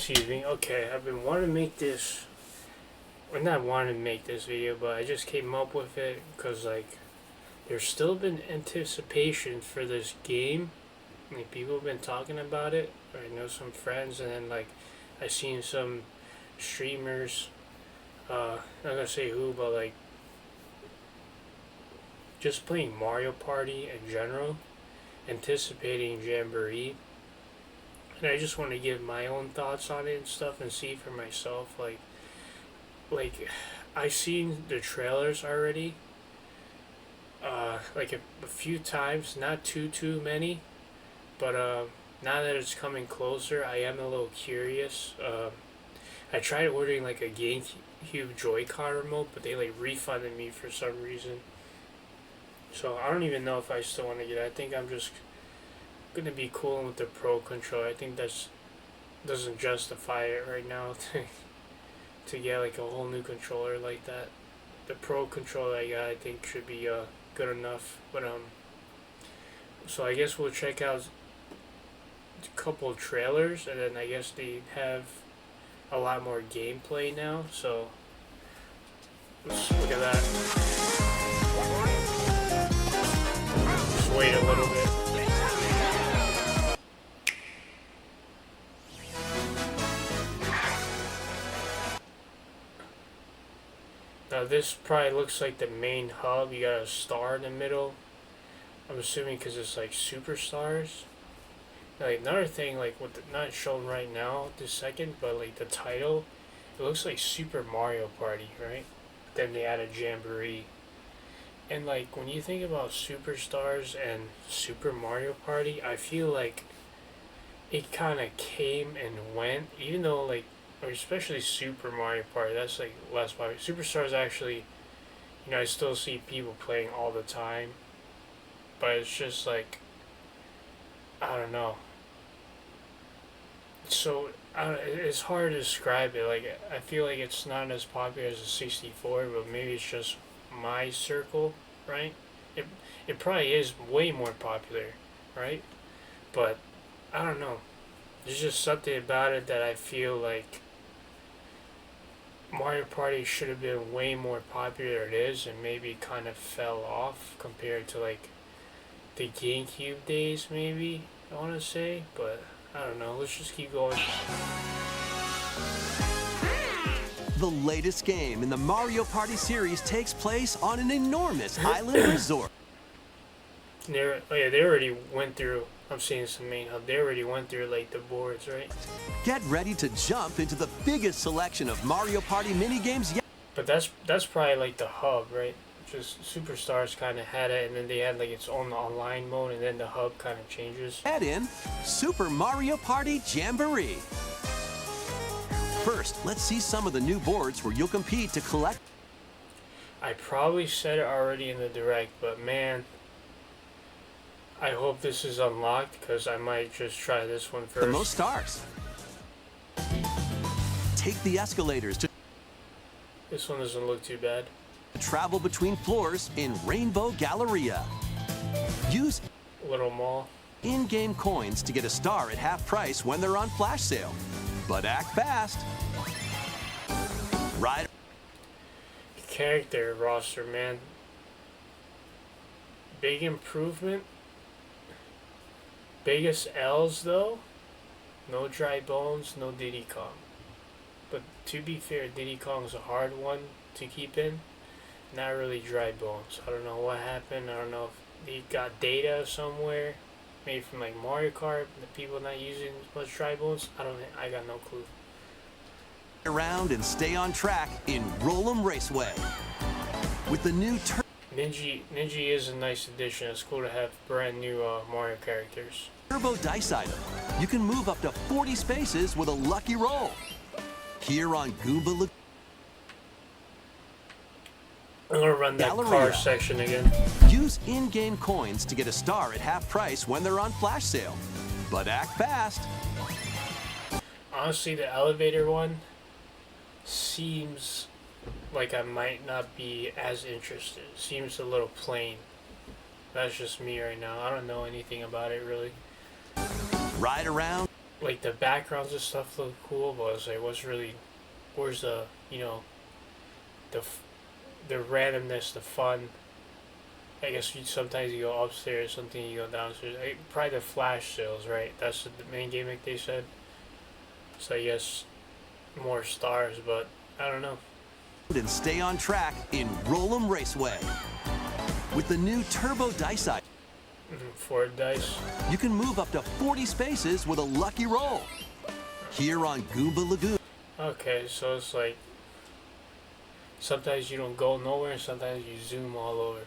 Excuse me. Okay, I've been wanting to make this, or not wanting to make this video, but I just came up with it because like there's still been anticipation for this game. Like people have been talking about it. I know some friends, and then like I seen some streamers. Not gonna say who, but like just playing Mario Party in general, anticipating Jamboree. And I just want to give my own thoughts on it and stuff and see for myself. Like I've seen the trailers already. Like a few times, not too many, but now that it's coming closer, I am a little curious. I tried ordering like a GameCube Joy-Con remote, but they like refunded me for some reason. So I don't even know if I still want to get it. I think I'm just gonna be cool with the Pro controller. I think that's doesn't justify it right now to get like a whole new controller like that. The Pro controller I got, I think should be good enough. But so I guess we'll check out a couple trailers, and then I guess they have a lot more gameplay now. So let's look at that. Just wait a little bit. Now this probably looks like the main hub. You got a star in the middle. I'm assuming because it's like superstars. Like another thing, like what not shown right now this second, but like the title, it looks like Super Mario Party, right? Then they added Jamboree. And like when you think about superstars and Super Mario Party, I feel like it kind of came and went, even though like, or especially Super Mario Party, that's like less popular. Superstars actually, you know, I still see people playing all the time, but it's just like, I don't know. So it's hard to describe it. Like I feel like it's not as popular as the 64, but maybe it's just my circle, right? It probably is way more popular, right? But I don't know. There's just something about it that I feel like Mario Party should have been way more popular than it is, and maybe kind of fell off compared to like the GameCube days, maybe I want to say, but I don't know. Let's just keep going. The latest game in the Mario Party series takes place on an enormous island resort. Oh yeah, they already went through. I'm seeing some main hub. They already went through like the boards, right? Get ready to jump into the biggest selection of Mario Party minigames yet. But that's probably like the hub, right? Just Superstars kind of had it, and then they had like its own online mode, and then the hub kind of changes. Add in Super Mario Party Jamboree. First, let's see some of the new boards where you'll compete to collect. I probably said it already in the direct, but man, I hope this is unlocked because I might just try this one first. The most stars. Take the escalators to This one doesn't look too bad. travel between floors in Rainbow Galleria. Use Little mall. in-game coins to get a star at half price when they're on flash sale. But act fast. Ride. Character roster, man. Big improvement. Biggest L's though. No Dry Bones, no Diddy Kong. But to be fair, Diddy Kong's a hard one to keep in. Not really Dry Bones. I don't know what happened. I don't know if they got data somewhere, maybe from like Mario Kart, the people not using as much Dry Bones. I got no clue. Around and stay on track in Roll'em Raceway. With the new Ninja is a nice addition. It's cool to have brand new Mario characters. Turbo Dice item, you can move up to 40 spaces with a lucky roll. Here on Goomba I'm gonna run that Galleria. car section again. Use in-game coins to get a star at half price when they're on flash sale. But act fast. Honestly, the elevator one seems like I might not be as interested. Seems a little plain. That's just me right now. I don't know anything about it really. Ride around. like the backgrounds and stuff look cool, but it's like, where's the, the the randomness, the fun. I guess sometimes you go upstairs, something you go downstairs. Probably the flash sales, right? That's the main gimmick they said. So I guess more stars, but I don't know. And stay on track in Roll'em Raceway. With the new Turbo Dice Size, Ford dice. you can move up to 40 spaces with a lucky roll. Here on Goomba Lagoon. Okay, so it's like sometimes you don't go nowhere, and sometimes you zoom all over.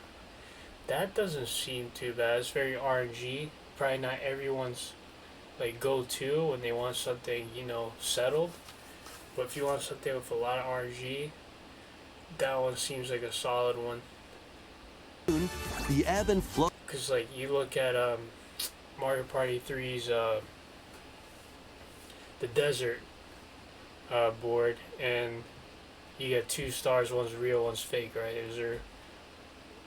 That doesn't seem too bad. It's very RNG. Probably not everyone's like go-to when they want something, settled. But if you want something with a lot of RNG, that one seems like a solid one. The ebb and flow. Cause like you look at Mario Party 3's the desert board, and you get 2 stars. One's real, one's fake, right? Is there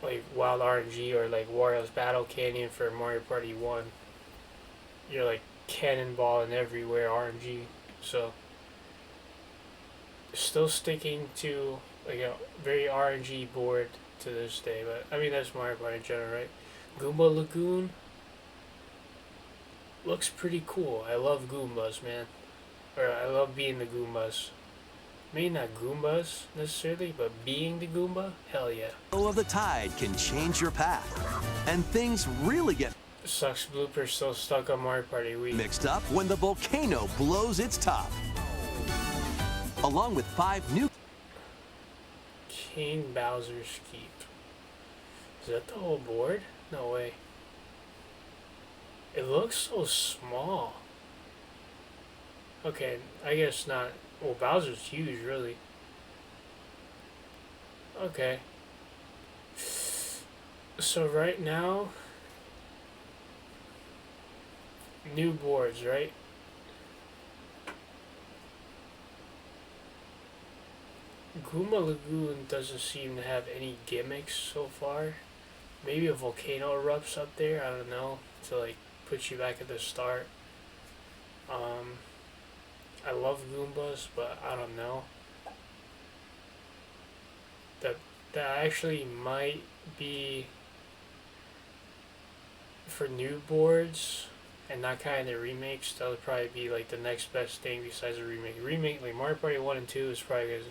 like wild RNG or like Wario's Battle Canyon for Mario Party 1? You're like cannonballing everywhere RNG. So still sticking to like a very RNG board to this day. But I mean that's Mario Party in general, right? Goomba Lagoon looks pretty cool. I love Goombas, man. Or I love being the Goombas. Maybe not Goombas necessarily, but being the Goomba, hell yeah. Flow of the tide can change your path, and things really get Sucks Blooper still stuck on Mario Party Wii. mixed up when the volcano blows its top. Along with 5 new King Bowser's Keep. Is that the whole board? No way. It looks so small. Okay, I guess not. Well, Bowser's huge, really. Okay. So right now, new boards, right? Goomba Lagoon doesn't seem to have any gimmicks so far. Maybe a volcano erupts up there, I don't know, to like put you back at the start. I love Goombas, but I don't know. That actually might be for new boards and not kind of the remakes. That would probably be like the next best thing besides a remake. Remake like Mario Party 1 and 2 is probably gonna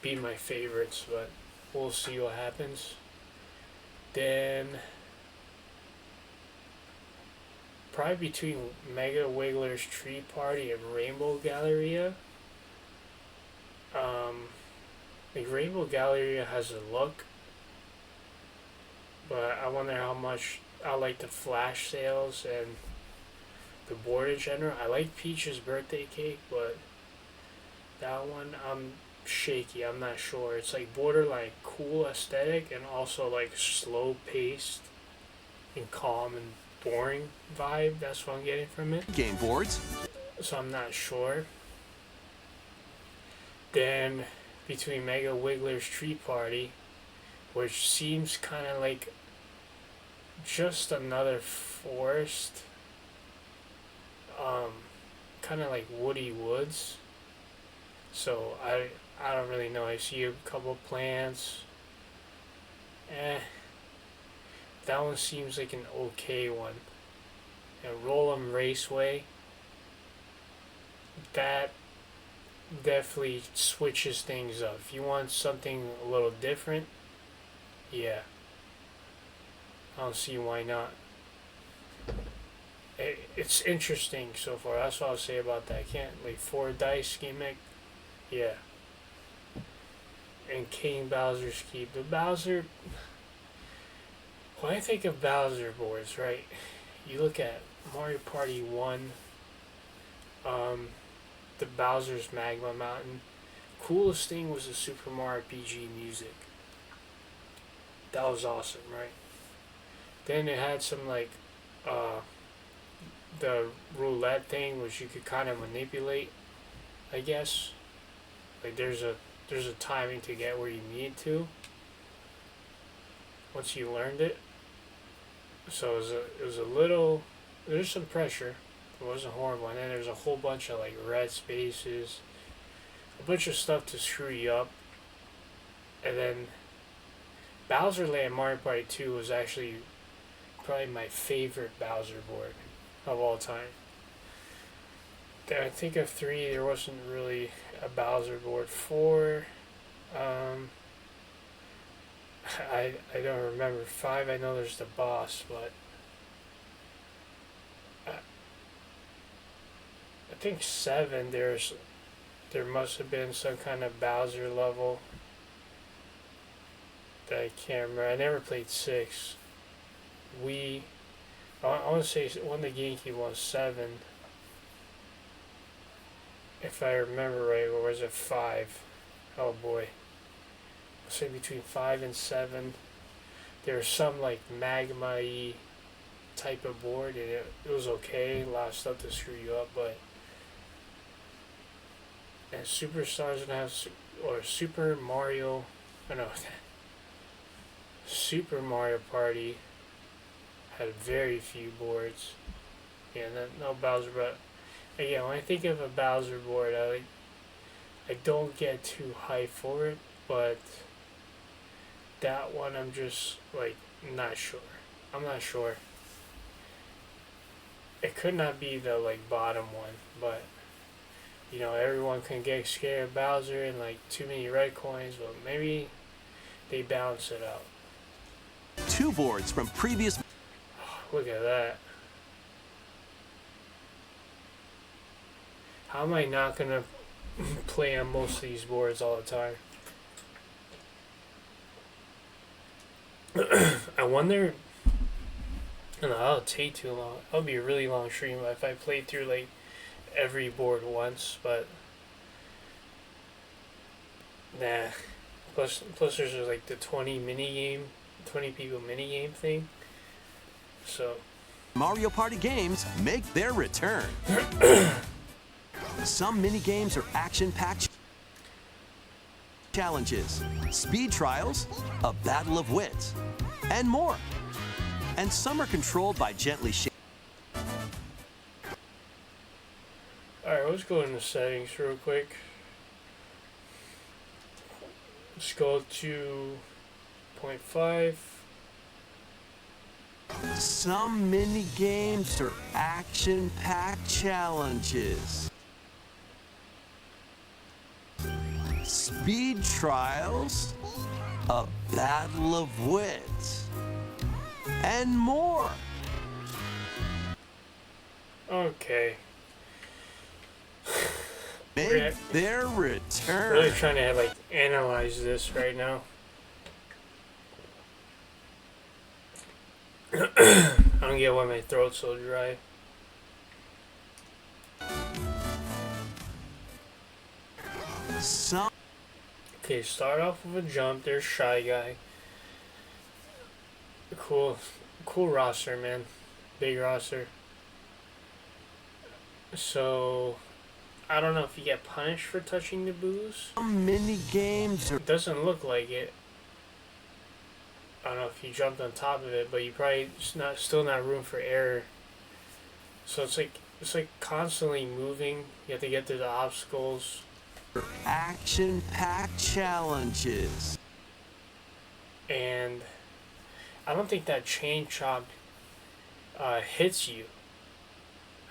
be my favorites, but we'll see what happens. Then probably between Mega Wiggler's Tree Party and Rainbow Galleria. Like Rainbow Galleria has a look, but I wonder how much I like the flash sales and the board in general. I like Peach's birthday cake, but that one I'm shaky. I'm not sure. It's like borderline cool aesthetic and also like slow paced and calm and boring vibe. That's what I'm getting from it. game boards. So I'm not sure. Then between Mega Wiggler's Tree Party, which seems kind of like just another forest, kind of like Woody Woods. So I don't really know. I see a couple plants. That one seems like an okay one. And Roll'em Raceway, that definitely switches things up. If you want something a little different, yeah, I don't see why not. It's interesting so far. That's what I'll say about that. I can't like 4 dice gimmick, yeah. And King Bowser's Keep. The Bowser. When I think of Bowser boards, right? You look at Mario Party 1. The Bowser's Magma Mountain. Coolest thing was the Super Mario RPG music. That was awesome, right? Then it had some like the roulette thing, which you could kind of manipulate, I guess. Like there's a timing to get where you need to once you learned it. So it was a little, there's some pressure. It wasn't horrible. And then there's a whole bunch of like red spaces, a bunch of stuff to screw you up. And then Bowser Land Mario Party 2 was actually probably my favorite Bowser board of all time. I think of 3, there wasn't really a Bowser board. 4, um, I don't remember. 5, I know there's the boss, but I think 7, there must have been some kind of Bowser level that I can't remember. I never played 6. I want to say one the GameCube was 7, if I remember right, or was it 5? Oh boy. I'll say between 5 and 7. There was some like magma-y type of board, and it was okay. A lot of stuff to screw you up, but. And Superstars and have, or Super Mario, I don't know, Super Mario Party had very few boards. Yeah, no Bowser, but again, when I think of a Bowser board, I don't get too hyped for it, but that one I'm just like not sure. I'm not sure. It could not be the like bottom one, but you know, everyone can get scared of Bowser and like too many red coins, but maybe they balance it out. 2 boards from previous. Look at that. How am I not gonna play on most of these boards all the time? I wonder. I don't know, that'll take too long. That'll be a really long stream if I play through like every board once, but nah. Plus there's like the 20 people mini game thing. So Mario Party games make their return. Some mini games are action-packed challenges, speed trials, a battle of wits, and more. And some are controlled by gently shaking. alright, let's go into settings real quick. Let's go to 0.5. Some mini games are action-packed challenges, speed trials, a battle of wits, and more. Okay. Make their Really return. trying to like analyze this right now. I don't get why my throat's so dry. Some Okay, start off with a jump. There's Shy Guy. Cool roster, man. Big roster. So, I don't know if you get punished for touching the booze. mini games are It doesn't look like it. I don't know if you jumped on top of it, but you probably still not room for error. So it's like constantly moving. You have to get through the obstacles. action-packed challenges. And I don't think that chain chomp hits you.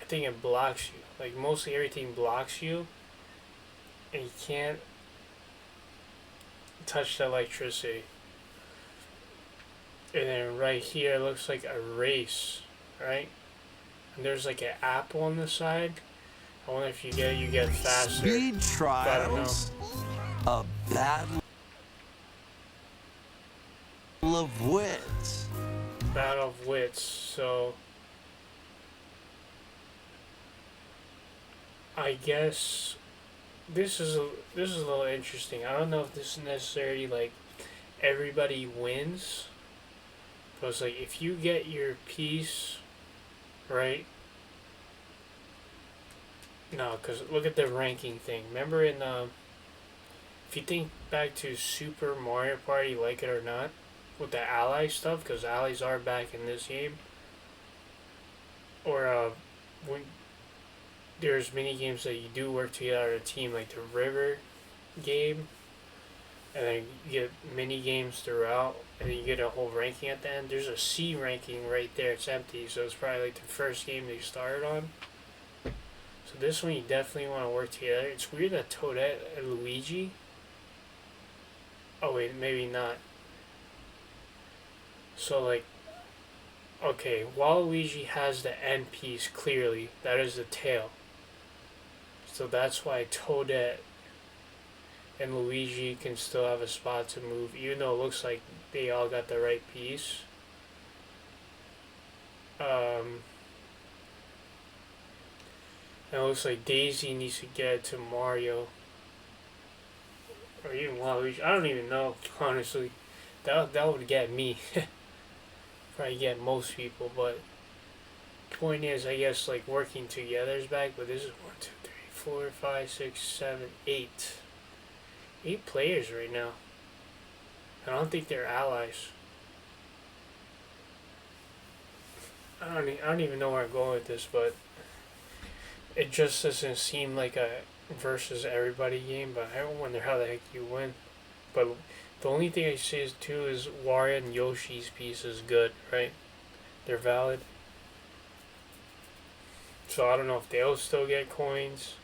I think it blocks you. Like mostly everything blocks you, and you can't touch the electricity. And then right here it looks like a race, right? And there's like an apple on the side. I wonder if you get faster. Speed trials, a battle of wits. Battle of wits. So I guess this is a little interesting. I don't know if this is necessarily like everybody wins. But it's like if you get your piece right. No, because look at the ranking thing. Remember in if you think back to Super Mario Party, like it or not, with the ally stuff, because allies are back in this game. Or when there's mini games that you do work together as a team, like the river game, and then you get mini games throughout, and then you get a whole ranking at the end. There's a C ranking right there. It's empty, so it's probably like the first game they started on. So this one you definitely want to work together. It's weird that Toadette and Luigi. Oh wait, maybe not. So like, okay, Waluigi has the end piece clearly. That is the tail. So that's why Toadette and Luigi can still have a spot to move, even though it looks like they all got the right piece. And it looks like Daisy needs to get it to Mario. Or even Waluigi. I don't even know, honestly. That would get me. Probably get most people, but point is, I guess, like, working together is back, but this is 1, 2, 3, 4, 5, 6, 7, 8. 8 players right now. I don't think they're allies. I don't even know where I'm going with this, but it just doesn't seem like a versus everybody game, but I wonder how the heck you win. But the only thing I say is too is Wario and Yoshi's piece is good, right? They're valid. So I don't know if they'll still get coins.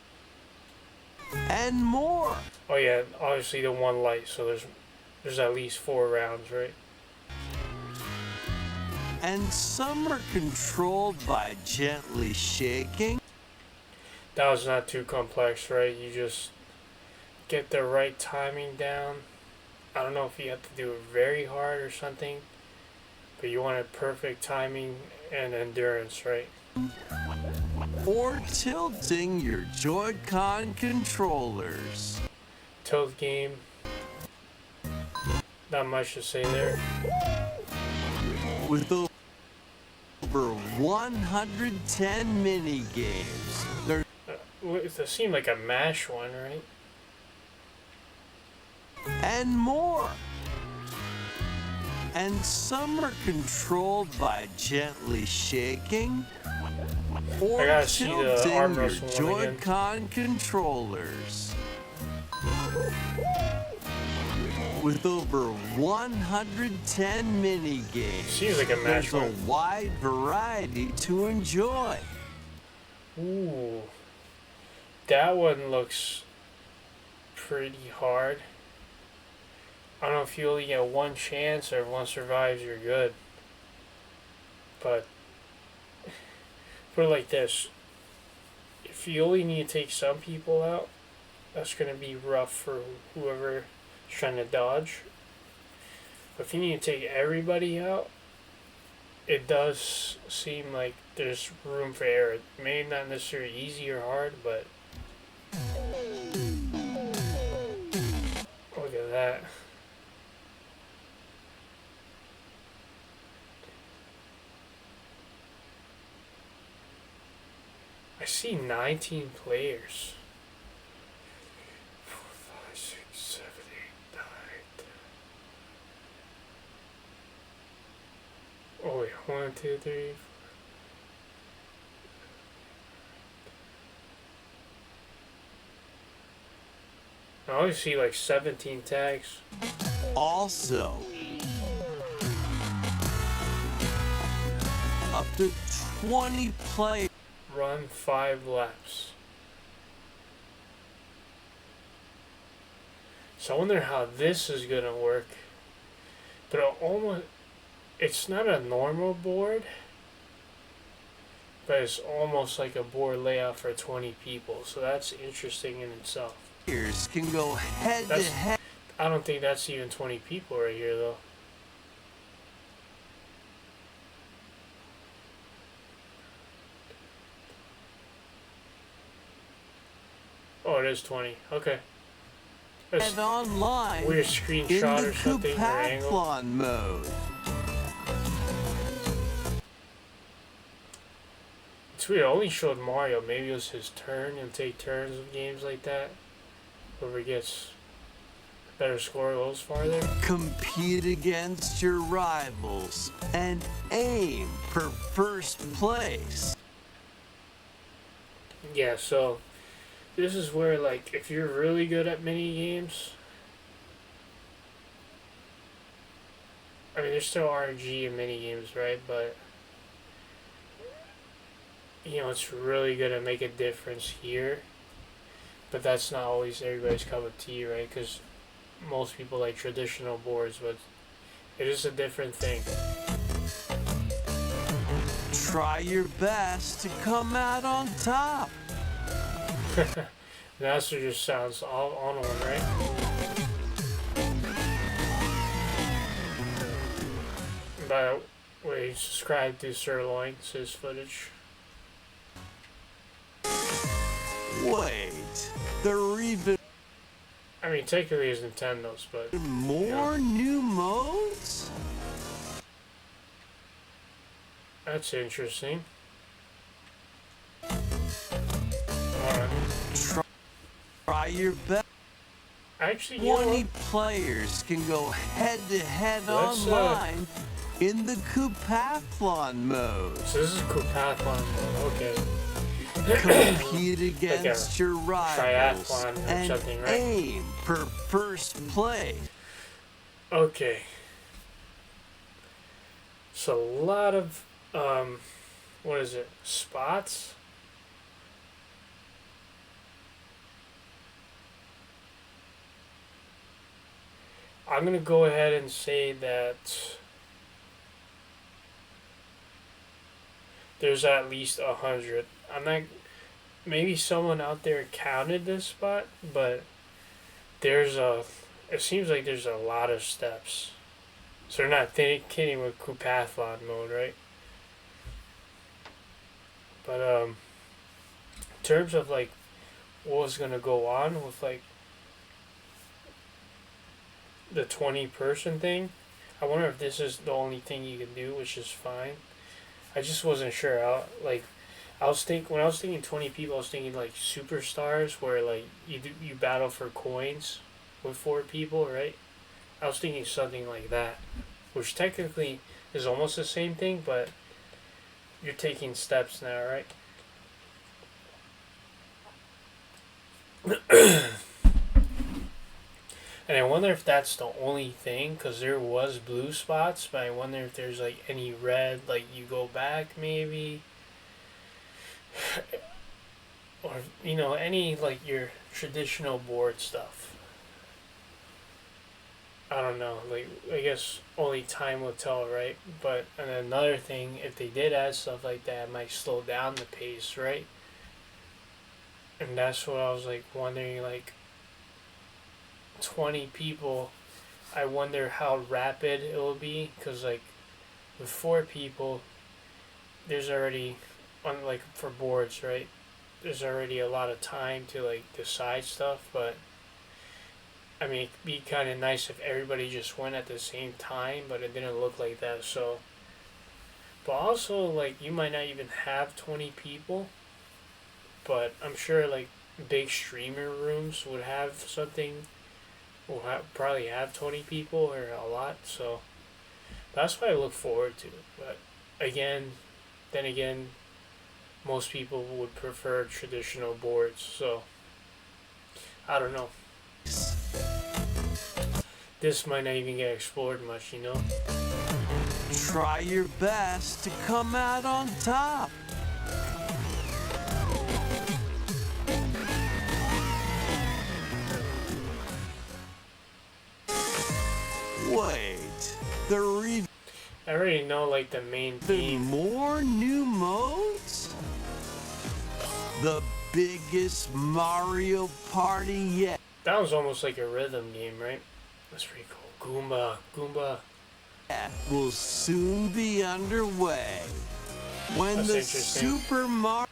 And more. Oh yeah, obviously the one light, so there's at least 4 rounds, right? And some are controlled by gently shaking. That was not too complex, right? You just get the right timing down. I don't know if you have to do it very hard or something, but you want a perfect timing and endurance, right? Or tilting your Joy-Con controllers. Tilt game. Not much to say there. With over 110 mini games. It seemed like a MASH one, right? And more. And some are controlled by gently shaking or I gotta see the tilting arm your wrestle one again. Joy-Con controllers. With over 110 mini games, Seems like a MASH there's a one. wide variety to enjoy. Ooh. That one looks pretty hard. I don't know if you only get one chance or if one survives, you're good. But put it like this. If you only need to take some people out, that's going to be rough for whoever is trying to dodge. But if you need to take everybody out, it does seem like there's room for error. Maybe not necessarily easy or hard, but look at that. I see 19 players. 4, 5, 6, 7, 8, 9. Oh wait, 1, 2, 3. I only see like 17 tags. Also, up to 20 players. Run 5 laps. So I wonder how this is gonna work. But it's not a normal board, but it's almost like a board layout for 20 people. So that's interesting in itself. Can go head to head. I don't think that's even 20 people right here though. Oh, it is 20. Okay. That's And online weird in screenshot the or something or angle. Coupathlon mode. It's weird. It only showed Mario. Maybe it was his turn. He'll take turns with games like that. Whoever gets a better score goes farther. Compete against your rivals and aim for first place. Yeah, so this is where, like, if you're really good at mini games, I mean, there's still RNG in mini games, right? But it's really gonna make a difference here. But that's not always everybody's cup of tea, right? Because most people like traditional boards, but it is a different thing. Try your best to come out on top. Master just sounds all on one, right? By the way, subscribe to Sirloin's his footage. Wait, there are even I mean, technically it's Nintendo's, but more new modes? that's interesting. Alright. Try your best. Actually, 20 players can go head-to-head online in the Coupathlon mode. So this is Coupathlon mode, okay. Compete against your rivals triathlon or and something, right? aim for first place. Okay. So a lot of, what is it, spots? I'm going to go ahead and say that there's at least 100. I'm not, maybe someone out there counted this spot, but it seems like there's a lot of steps. So they're not kidding with Coupathlon mode, right? But in terms of like what was gonna go on with like the 20-person thing, I wonder if this is the only thing you can do, which is fine. I just wasn't sure. When I was thinking 20 people, I was thinking like superstars, where like you battle for coins with 4 people, right? I was thinking something like that, which technically is almost the same thing, but you're taking steps now, right? And I wonder if that's the only thing, because there was blue spots, but I wonder if there's like any red, like you go back maybe, or any like your traditional board stuff. I don't know, like I guess only time will tell, right? But and another thing, if they did add stuff like that, it might slow down the pace, right? And that's what I was like wondering, like 20 people, I wonder how rapid it will be, because like with 4 people, there's already like for boards, right? There's already a lot of time to like decide stuff, but I mean, it'd be kind of nice if everybody just went at the same time, but it didn't look like that. So, but also like you might not even have 20 people, but I'm sure like big streamer rooms would have something. Will probably have 20 people or a lot. So that's what I look forward to. But then again, most people would prefer traditional boards. So I don't know. This might not even get explored much, Try your best to come out on top. Wait, there are even I already know like the main theme. more new modes? The biggest Mario Party yet. That was almost like a rhythm game, right? That's pretty cool. Goomba. That will soon be underway. When That's the interesting. Super Mario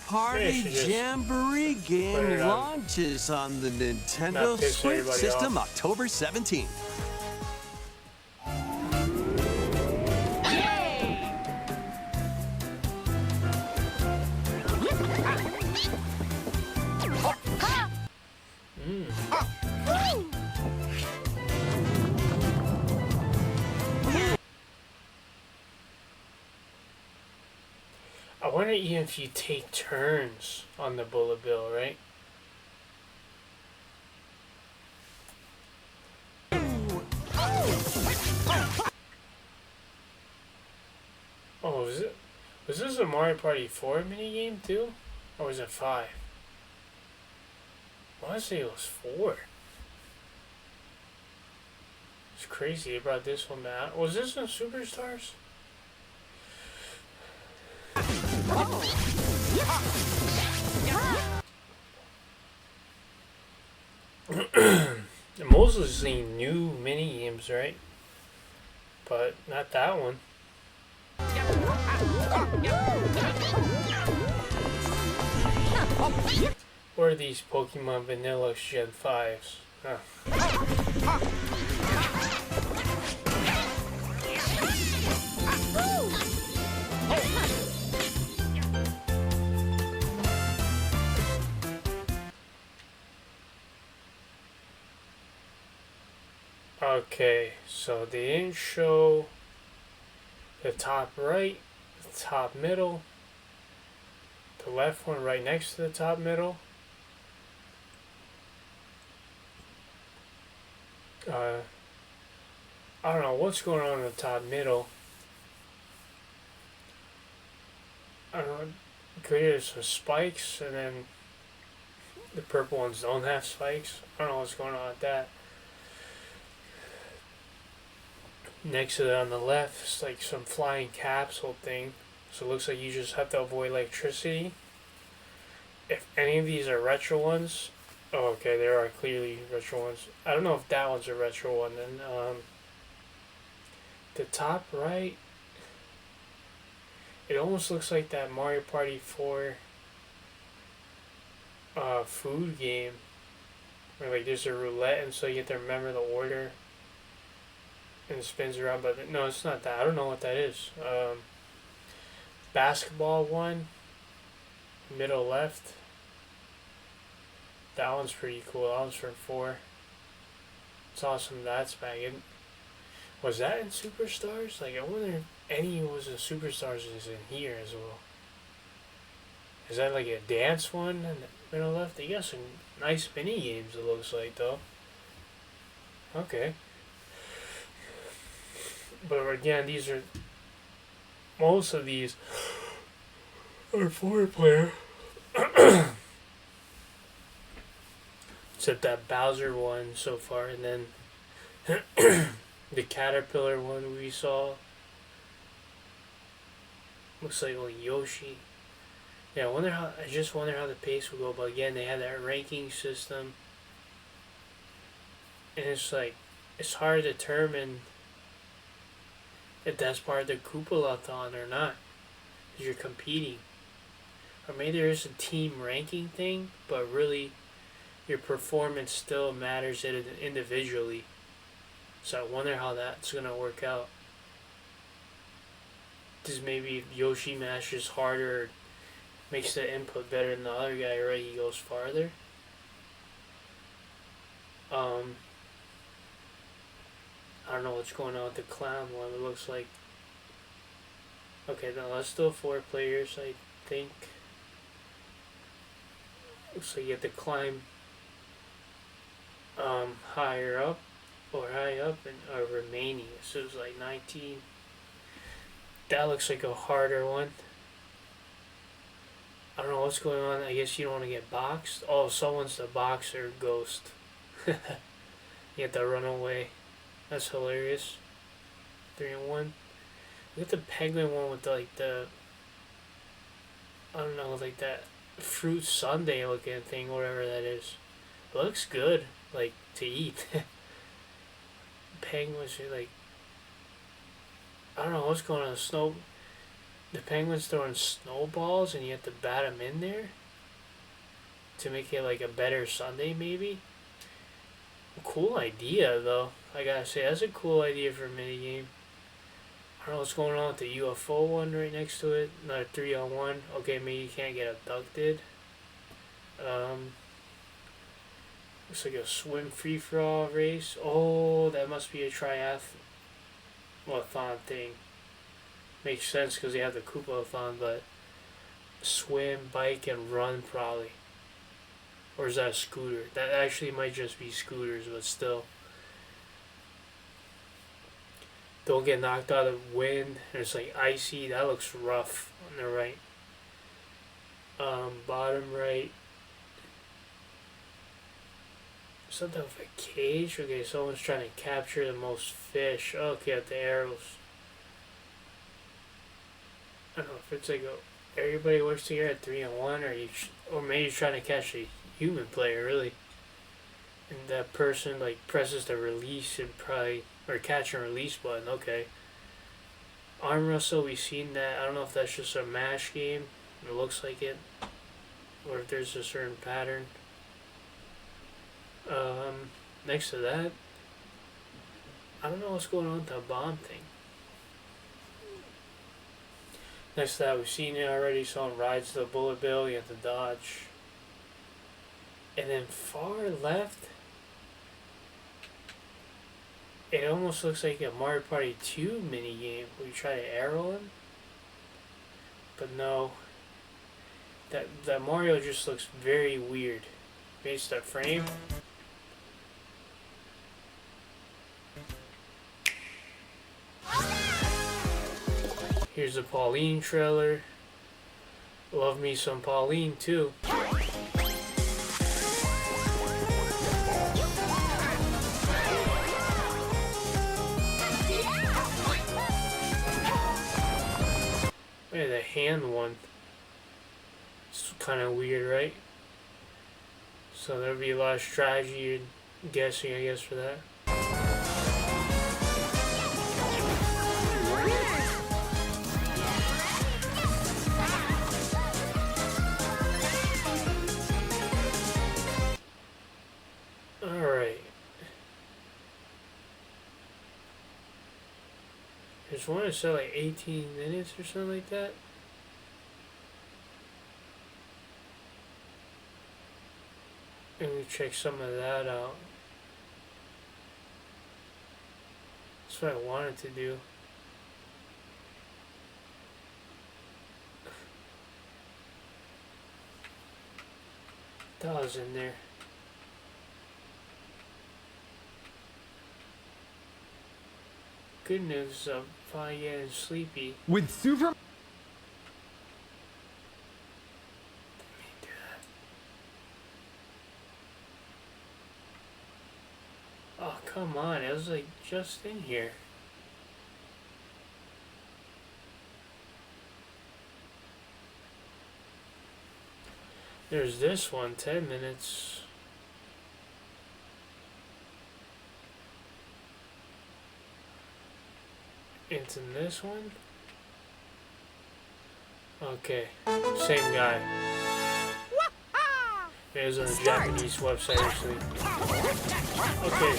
Party Jamboree game launches on the Nintendo Switch system October 17th. I wonder even if you take turns on the bullet bill, right? Oh, was this a Mario Party 4 minigame too? Or was it 5? I want to say it was 4. It's crazy they brought this one back. Was this in Superstars? Mostly new mini games, right? But not that one. Or are these Pokemon Vanilla Gen 5s? Huh. Okay, so they didn't show the top right, the top middle, the left one right next to the top middle. I don't know what's going on in the top middle. I don't know, created some spikes and then the purple ones don't have spikes. I don't know what's going on with that. Next to that on the left, it's like some flying capsule thing. So it looks like you just have to avoid electricity. If any of these are retro ones, oh, okay, there are clearly retro ones. I don't know if that one's a retro one. Then the top right, it almost looks like that Mario Party 4 food game, where like there's a roulette and so you have to remember the order and it spins around. But no, it's not that. I don't know what that is. Basketball one, middle left. That one's pretty cool. That one's from 4. It's awesome that's back in. Was that in Superstars? Like, I wonder if any was in Superstars is in here as well. Is that like a dance one in the middle left? They got some nice mini games, it looks like, though. Okay. But again, most of these are 4-player. Except that Bowser one so far, and then the Caterpillar one we saw. Looks like Yoshi. Yeah, I just wonder how the pace will go. But again, they have that ranking system, and it's like it's hard to determine if that's part of the Koopalathon or not, because you're competing. Or maybe there is a team ranking thing, but really your performance still matters individually. So I wonder how that's going to work out. Does maybe if Yoshi mashes harder, makes the input better than the other guy, right? He goes farther. I don't know what's going on with the clown one. It looks like... Okay, then let's do 4 players, I think. Looks like you have to climb higher up or high up and remaining. So it's like 19. That looks like a harder one. I don't know what's going on. I guess you don't want to get boxed. Oh, someone's the boxer ghost. You have to run away. That's hilarious. 3-1. Look at the penguin one with like the I don't know, like that fruit sundae looking thing, whatever that is. It looks good, like to eat. Penguins are like, I don't know what's going on. The penguins throwing snowballs and you have to bat them in there to make it like a better sundae, maybe. Cool idea though. I gotta say, that's a cool idea for a minigame. I don't know what's going on with the UFO one right next to it. Another 3-on-1. Okay, maybe you can't get abducted. Looks like a swim free-for-all race. Oh, that must be a triathlon thing. Makes sense because they have the Koopa-a-thon, but swim, bike, and run probably. Or is that a scooter? That actually might just be scooters, but still. Don't get knocked out of wind. It's like icy. That looks rough on the right. Bottom right. Something with a cage. Okay, someone's trying to capture the most fish. Okay, at the arrows. I don't know if it's like everybody works together at 3-on-1, or maybe you're trying to catch a human player really, and that person like presses the release and probably or catch and release button. Okay. Arm wrestle, we've seen that. I don't know if that's just a mash game. It looks like it, or if there's a certain pattern. Next to that, I don't know what's going on with the bomb thing. Next to that, we've seen it already. Someone rides the bullet bill, you have to dodge. And then far left, it almost looks like a Mario Party 2 minigame where you try to arrow him. But no, that Mario just looks very weird. Based that frame. Here's the Pauline trailer. Love me some Pauline too. Look at the hand one. It's kind of weird, right? So there'll be a lot of strategy and guessing, I guess, for that. Alright. There's one that said like 18 minutes or something like that. And we check some of that out. That's what I wanted to do. That was in there. Good news, I'm finally getting sleepy. With Super... Oh, come on. It was like just in here. There's this one, 10 minutes. It's in this one? Okay. Same guy. It was on a Japanese website actually. Okay,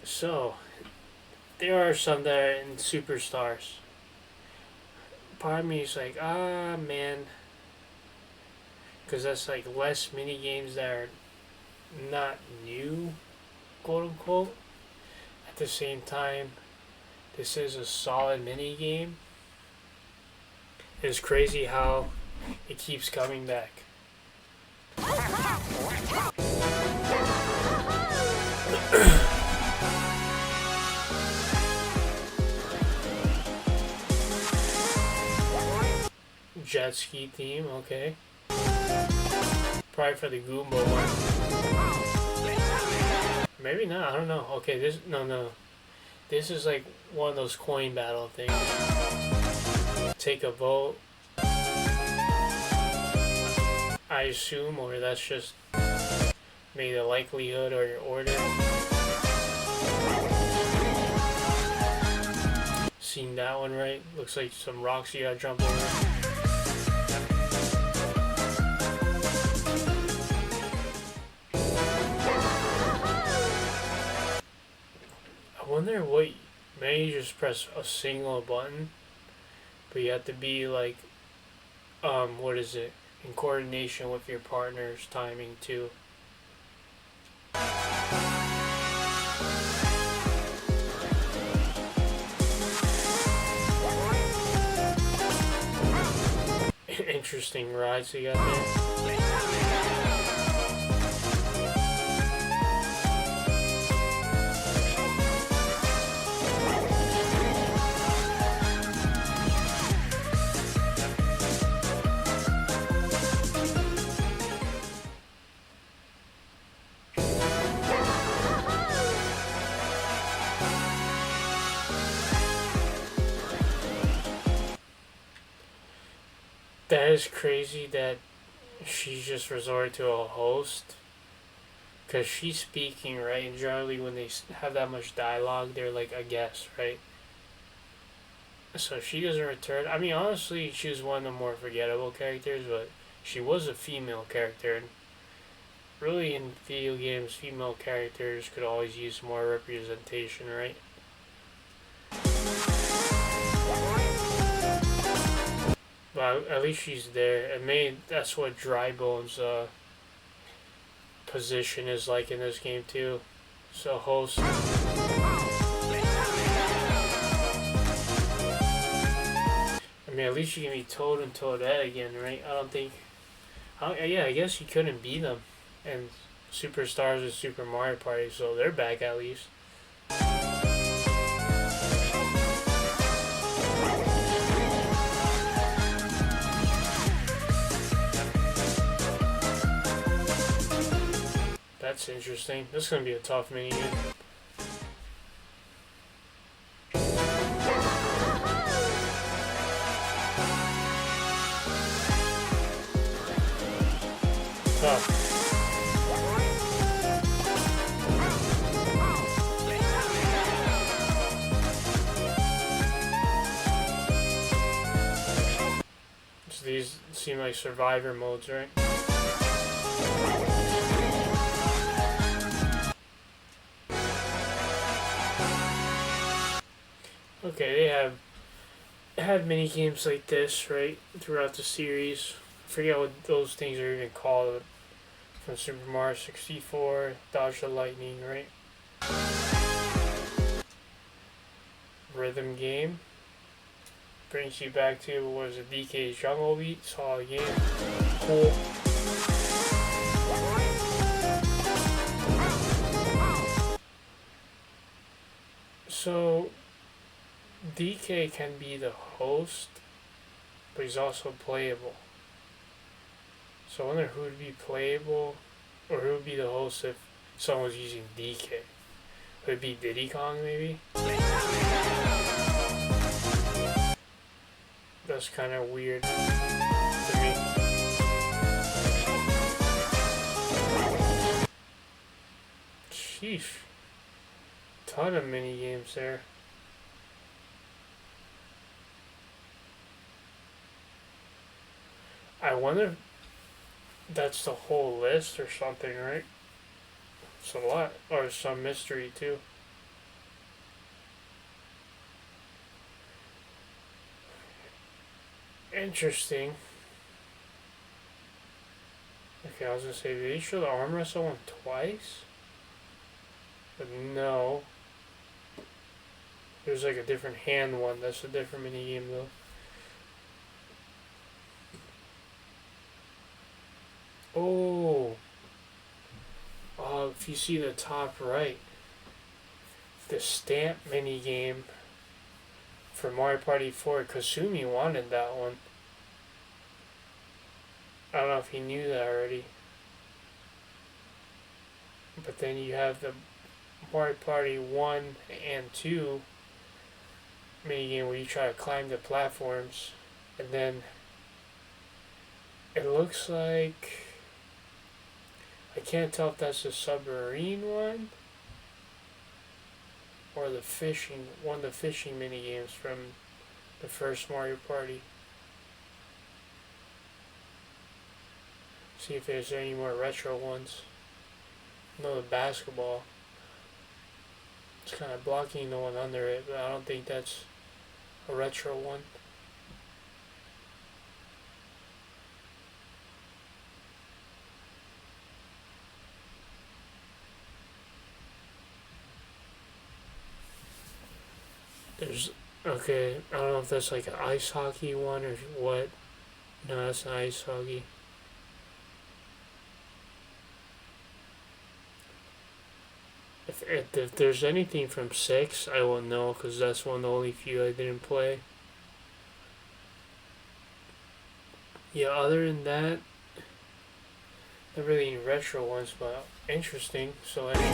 so there are some that are in Superstars. Part of me is like, ah man, because that's like less mini games that are not new, quote unquote. At the same time, this is a solid mini game. It's crazy how it keeps coming back. Jet ski theme, okay. Probably for the Goomba one. Maybe not, I don't know. Okay, no. This is like one of those coin battle things. Take a vote, I assume, or that's just maybe the likelihood or your order. Seen that one, right? Looks like some rocks you gotta jump over. I wonder what, maybe you just press a single button, but you have to be like, what is it, in coordination with your partner's timing too. interesting rides they got there. That is crazy that she just resorted to a host. Because she's speaking, right? And generally, when they have that much dialogue, they're like a guest, right? So she doesn't return. I mean, honestly, she was one of the more forgettable characters, but she was a female character. And really, in video games, female characters could always use more representation, right? But at least she's there. And maybe that's what Drybone's position is like in this game, too. So, host. I mean, at least you can be Toad and Toadette again, right? I don't think. Yeah, I guess you couldn't beat them. And Superstars is Super Mario Party, so they're back at least. That's interesting. This is going to be a tough minigame. Tough. So these seem like survivor modes, right? Okay, they have had mini games like this, right, throughout the series. I forget what those things are even called. From Super Mario 64, Dodge the Lightning, right? Rhythm game. Brings you back to, what was it, DK's Jungle Beat. Solid game. Cool. So, DK can be the host, but he's also playable. So I wonder who would be playable, or who would be the host if someone was using DK. Would it be Diddy Kong, maybe? That's kind of weird to me. Sheesh. Ton of mini games there. I wonder if that's the whole list or something, right? It's a lot. Or some mystery, too. Interesting. Okay, I was gonna say, did they show the arm wrestle one twice? But no. There's like a different hand one. That's a different mini game, though. Oh. If you see the top right, the stamp mini game for Mario Party 4, Kasumi wanted that one. I don't know if he knew that already. But then you have the Mario Party 1 and 2 mini game where you try to climb the platforms, and then it looks like, I can't tell if that's the submarine one or the fishing, one of the fishing mini games from the first Mario Party. See if there's any more retro ones. No, the basketball. It's kind of blocking the one under it, but I don't think that's a retro one. There's, okay, I don't know if that's like an ice hockey one or what. No, that's an ice hockey. If there's anything from 6, I won't know because that's one of the only few I didn't play. Yeah, other than that, not really any retro ones, but interesting selection.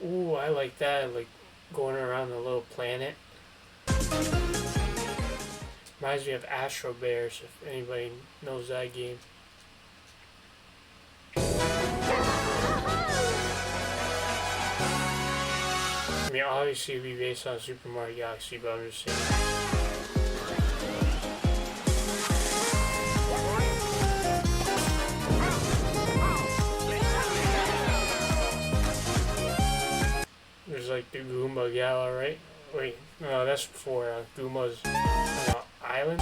Ooh, I like that. Like going around the little planet. Reminds me of Astro Bears, if anybody knows that game. I mean, obviously it'd be based on Super Mario Galaxy, but I'm just saying. There's like the Goomba Gala, right? Wait, no, that's before Goomba's island.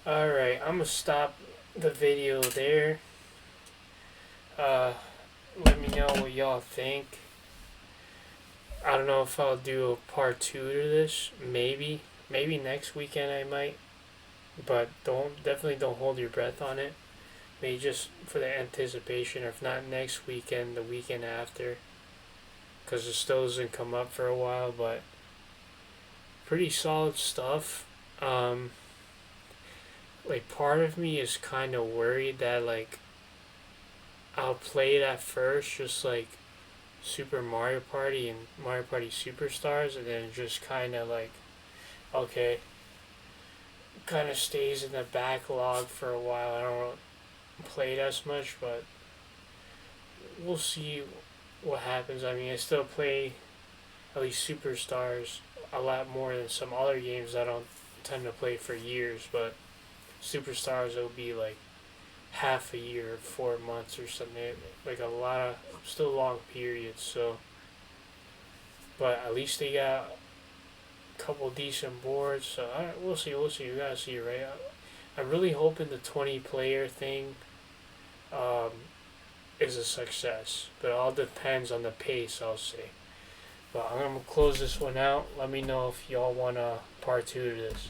Alright, I'm gonna stop the video there. Let me know what y'all think. I don't know if I'll do a part 2 to this. Maybe next weekend I might. But definitely don't hold your breath on it. Maybe just for the anticipation, or if not next weekend, the weekend after. Because it still doesn't come up for a while, but pretty solid stuff. Like part of me is kind of worried that like I'll play it at first, just like Super Mario Party and Mario Party Superstars, and then just kind of like, okay, kind of stays in the backlog for a while. I don't play it as much, but we'll see what happens. I mean, I still play at least Superstars a lot more than some other games I don't tend to play for years, but Superstars will be like half a year, 4 months or something, like a lot of still long periods. So, but at least they got a couple decent boards. So we'll see. We gotta see, right? I'm really hoping the 20-player thing is a success, but it all depends on the pace, I'll say. But I'm gonna close this one out. Let me know if y'all want a part 2 to this.